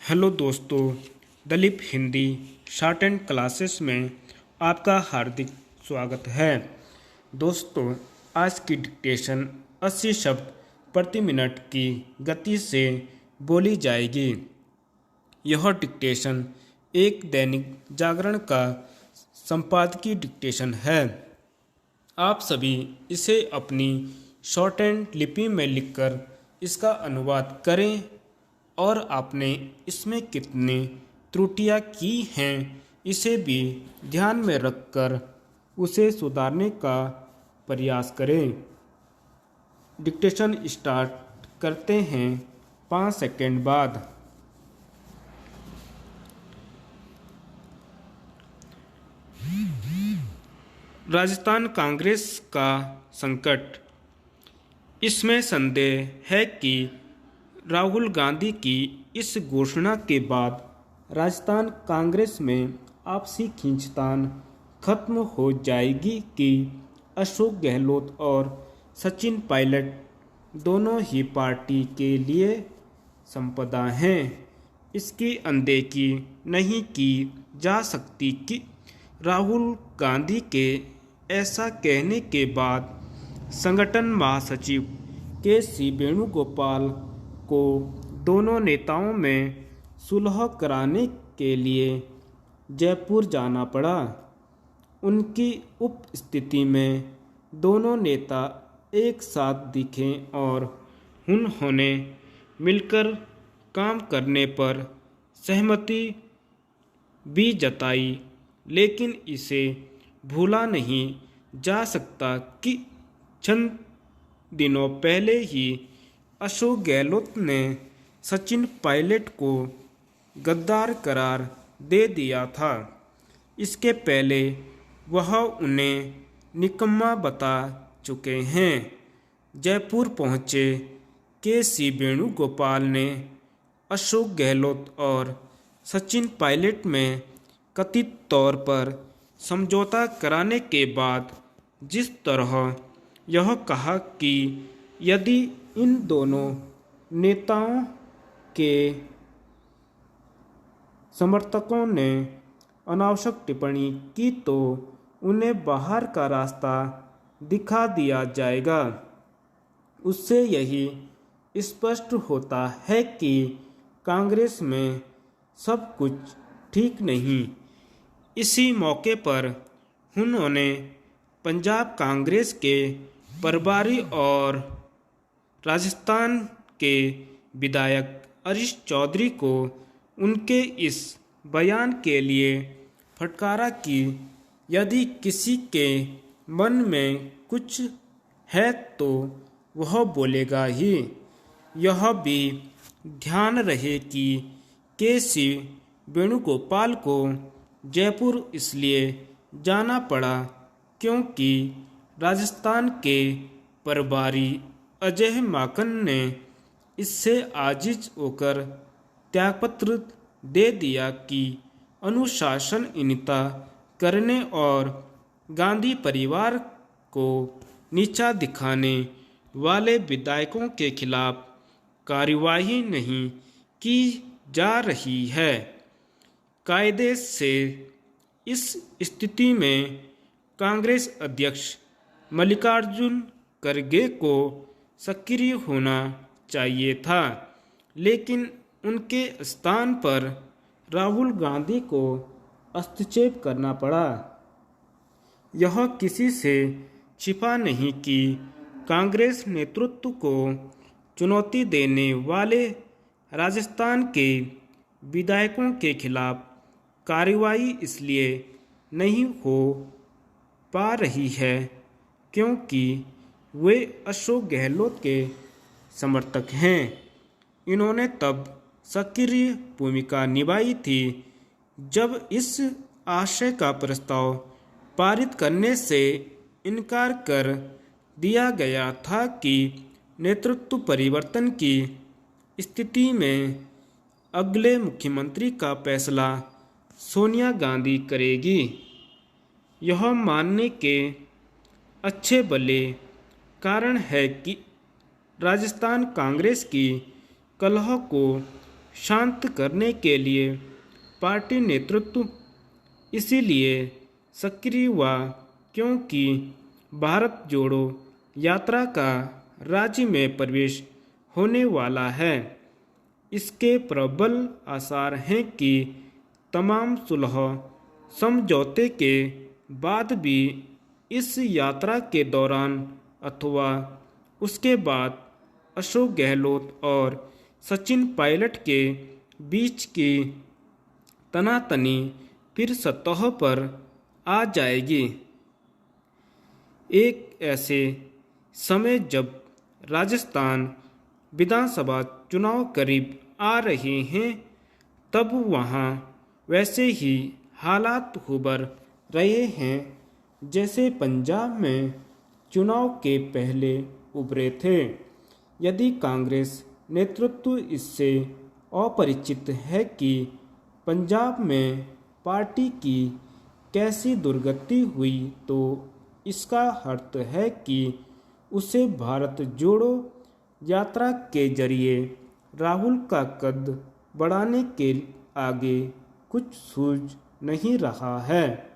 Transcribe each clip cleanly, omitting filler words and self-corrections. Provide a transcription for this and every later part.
Hello दोस्तों, Dalip Hindi short and classes में आपका हार्दिक स्वागत है। दोस्तों, आज की डिक्टेशन 80 शब्द प्रति मिनट की गति से बोली जाएगी। यह डिक्टेशन एक दैनिक जागरण का संपादकीय डिक्टेशन है। आप सभी इसे अपनी शॉर्ट एंड लिपि में लिखकर इसका अनुवाद करें और आपने इसमें कितनी त्रुटियां की हैं इसे भी ध्यान में रखकर उसे सुधारने का प्रयास करें। डिक्टेशन स्टार्ट करते हैं 5 सेकंड बाद। राजस्थान कांग्रेस का संकट। इसमें संदेह है कि राहुल गांधी की इस घोषणा के बाद राजस्थान कांग्रेस में आपसी खींचतान खत्म हो जाएगी कि अशोक गहलोत और सचिन पायलट दोनों ही पार्टी के लिए संपदा हैं। इसकी अनदेखी नहीं की जा सकती कि राहुल गांधी के ऐसा कहने के बाद संगठन महासचिव के.सी. वेणुगोपाल को दोनों नेताओं में सुलह कराने के लिए जयपुर जाना पड़ा। उनकी उपस्थिति में दोनों नेता एक साथ दिखे और उन्होंने मिलकर काम करने पर सहमति भी जताई, लेकिन इसे भूला नहीं जा सकता कि चंद दिनों पहले ही अशोक गहलोत ने सचिन पायलट को गद्दार करार दे दिया था। इसके पहले वह उन्हें निकम्मा बता चुके हैं। जयपुर पहुंचे के.सी. वेणुगोपाल ने अशोक गहलोत और सचिन पायलट में कथित तौर पर समझौता कराने के बाद जिस तरह यह कहा कि यदि इन दोनों नेताओं के समर्थकों ने अनावश्यक टिप्पणी की तो उन्हें बाहर का रास्ता दिखा दिया जाएगा। उससे यही स्पष्ट होता है कि कांग्रेस में सब कुछ ठीक नहीं। इसी मौके पर उन्होंने पंजाब कांग्रेस के प्रभारी और राजस्थान के विधायक हरीश चौधरी को उनके इस बयान के लिए फटकारा कि यदि किसी के मन में कुछ है तो वह बोलेगा ही। यह भी ध्यान रहे कि के.सी. वेणुगोपाल को जयपुर इसलिए जाना पड़ा क्योंकि राजस्थान के प्रभारी अजय माकन ने इससे आजिज होकर त्यागपत्र दे दिया कि अनुशासनहीनता करने और गांधी परिवार को नीचा दिखाने वाले विधायकों के खिलाफ कार्यवाही नहीं की जा रही है। कायदे से इस स्थिति में कांग्रेस अध्यक्ष मल्लिकार्जुन खड़गे को सक्रिय होना चाहिए था, लेकिन उनके स्थान पर राहुल गांधी को हस्तक्षेप करना पड़ा। यह किसी से छिपा नहीं कि कांग्रेस नेतृत्व को चुनौती देने वाले राजस्थान के विधायकों के खिलाफ कार्रवाई इसलिए नहीं हो पा रही है क्योंकि वे अशोक गहलोत के समर्थक हैं। इन्होंने तब सक्रिय भूमिका निभाई थी जब इस आशय का प्रस्ताव पारित करने से इनकार कर दिया गया था कि नेतृत्व परिवर्तन की स्थिति में अगले मुख्यमंत्री का फैसला सोनिया गांधी करेगी। यह मानने के अच्छे भले कारण है कि राजस्थान कांग्रेस की कलह को शांत करने के लिए पार्टी नेतृत्व इसीलिए सक्रिय हुआ क्योंकि भारत जोड़ो यात्रा का राज्य में प्रवेश होने वाला है। इसके प्रबल आसार हैं कि तमाम सुलह समझौते के बाद भी इस यात्रा के दौरान अथवा उसके बाद अशोक गहलोत और सचिन पायलट के बीच की तनातनी फिर सतह पर आ जाएगी। एक ऐसे समय जब राजस्थान विधानसभा चुनाव करीब आ रहे हैं, तब वहाँ वैसे ही हालात उभर रहे हैं जैसे पंजाब में चुनाव के पहले उभरे थे। यदि कांग्रेस नेतृत्व इससे अपरिचित है कि पंजाब में पार्टी की कैसी दुर्गति हुई, तो इसका अर्थ है कि उसे भारत जोड़ो यात्रा के जरिए राहुल का कद बढ़ाने के आगे कुछ सूझ नहीं रहा है।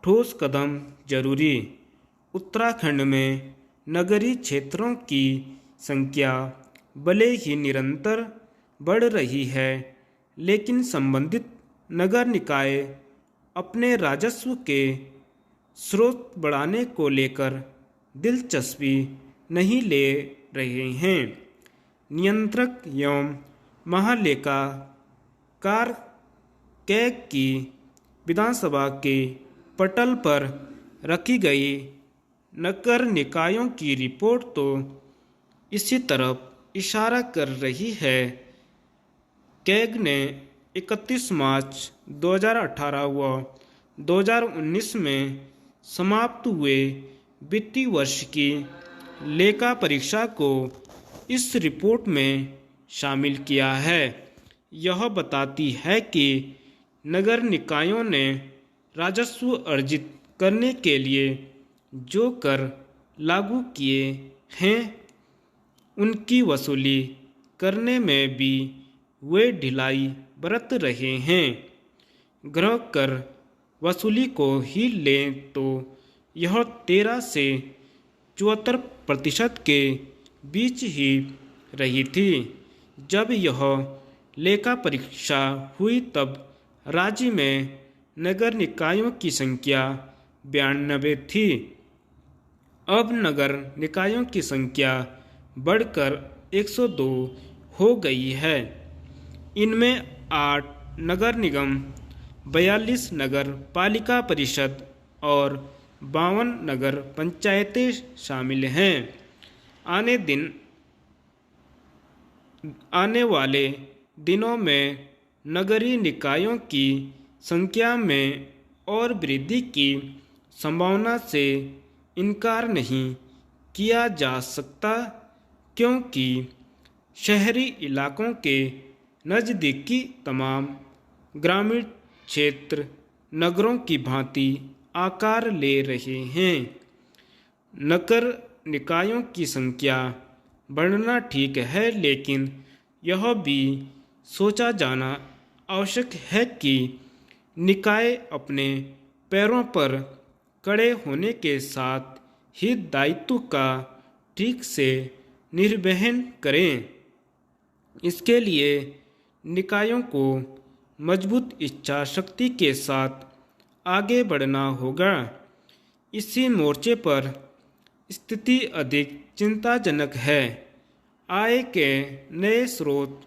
ठोस कदम जरूरी। उत्तराखंड में नगरीय क्षेत्रों की संख्या भले ही निरंतर बढ़ रही है, लेकिन संबंधित नगर निकाय अपने राजस्व के स्रोत बढ़ाने को लेकर दिलचस्पी नहीं ले रहे हैं। नियंत्रक एवं महालेखाकार कैग की विधानसभा के पटल पर रखी गई नगर निकायों की रिपोर्ट तो इसी तरफ इशारा कर रही है। कैग ने 31 मार्च 2018 व 2019 में समाप्त हुए वित्तीय वर्ष की लेखा परीक्षा को इस रिपोर्ट में शामिल किया है। यह बताती है कि नगर निकायों ने राजस्व अर्जित करने के लिए जो कर लागू किए हैं, उनकी वसूली करने में भी वे ढिलाई बरत रहे हैं। गृह कर वसूली को ही लें तो यह 13 से 74% के बीच ही रही थी। जब यह लेखा परीक्षा हुई तब राज्य में नगर निकायों की संख्या 92 थी। अब नगर निकायों की संख्या बढ़कर 102 हो गई है। इनमें 8 नगर निगम, 42 नगर पालिका परिषद और 52 नगर पंचायतें शामिल हैं। आने वाले दिनों में नगरीय निकायों की संख्या में और वृद्धि की संभावना से इनकार नहीं किया जा सकता, क्योंकि शहरी इलाकों के नज़दीकी तमाम ग्रामीण क्षेत्र नगरों की भांति आकार ले रहे हैं। नगर निकायों की संख्या बढ़ना ठीक है, लेकिन यह भी सोचा जाना आवश्यक है कि निकाय अपने पैरों पर खड़े होने के साथ ही दायित्व का ठीक से निर्वहन करें। इसके लिए निकायों को मजबूत इच्छा शक्ति के साथ आगे बढ़ना होगा। इसी मोर्चे पर स्थिति अधिक चिंताजनक है। आय के नए स्रोत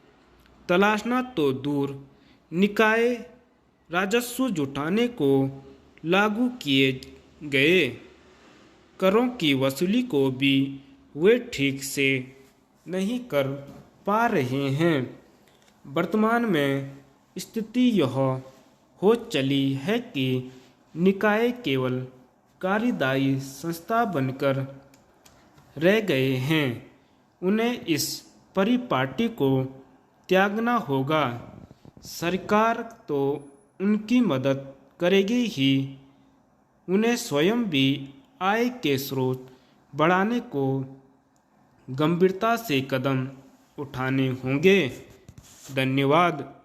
तलाशना तो दूर, निकाय राजस्व जुटाने को लागू किए गए करों की वसूली को भी वे ठीक से नहीं कर पा रहे हैं। वर्तमान में स्थिति यह हो चली है कि निकाय केवल कार्यदायी संस्था बनकर रह गए हैं। उन्हें इस परिपाटी को त्यागना होगा। सरकार तो उनकी मदद करेगी ही, उन्हें स्वयं भी आय के स्रोत बढ़ाने को गंभीरता से कदम उठाने होंगे। धन्यवाद।